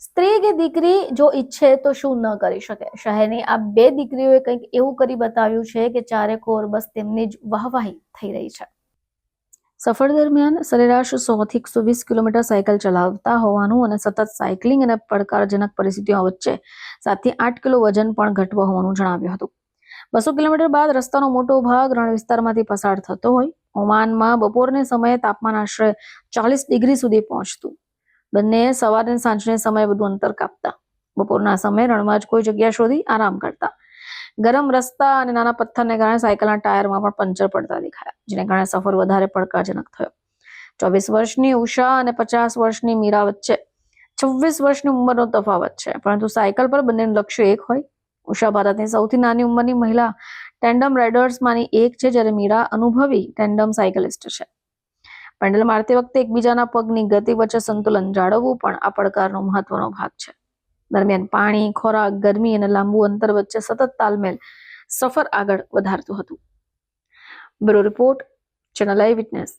સ્ત્રી કે દીકરી જો ઈચ્છે તો શું ન કરી શકે. શહેરની આ બે દીકરીઓએ કંઈક એવું કરી બતાવ્યું છે કે ચારેકોર બસ તેમની જ વાહવાહી થઈ રહી છે. સફર દરમિયાન સરેરાશ 100 થી 120 કિલોમીટર સાયકલ ચલાવતા હોવાનું અને સતત સાયકલિંગ અને પડકારજનક પરિસ્થિતિઓ વચ્ચે 7 થી 8 કિલો વજન પણ ઘટવા હોવાનું જણાવ્યું હતું. 200 કિલોમીટર બાદ રસ્તાનો મોટો ભાગ રણ વિસ્તારમાંથી પસાર થતો હોય. ઓમાનમાં બપોરના સમયે તાપમાન આશરે 40 ડિગ્રી સુધી પહોંચતું. બંને સવાર અને સાંજના સમયે બધું અંતર કાપતા. બપોરના સમયે રણમાં જ કોઈ જગ્યા શોધી આરામ કરતા. ગરમ રસ્તા અને નાના પથ્થરને કારણે સાયકલના ટાયરમાં પણ પંચર પડતા દેખાયા, જેને કારણે સફર વધારે પડકારજનક થયો. 24 વર્ષની ઉષા અને 50 વર્ષની મીરા વચ્ચે 26 વર્ષની ઉંમરનો તફાવત છે, પરંતુ સાયકલ પર બંનેનું લક્ષ્ય એક હોય. ઉષા ભારતની સૌથી નાની ઉંમરની મહિલા ટેન્ડમ રાઇડર્સમાંની એક છે, જ્યારે મીરા અનુભવી ટેન્ડમ સાયકલિસ્ટ છે. પેન્ડલ મારતી વખતે એકબીજાના પગની ગતિ વચ્ચે સંતુલન જાળવવું પણ આ પડકારનો મહત્વનો ભાગ છે. દરમિયાન પાણી, ખોરાક, ગરમી અને લાંબુ અંતર વચ્ચે સતત તાલમેલ સફર આગળ વધારતું હતું. બ્યુરો રિપોર્ટ, ચેનલ આઈ વિટનેસ.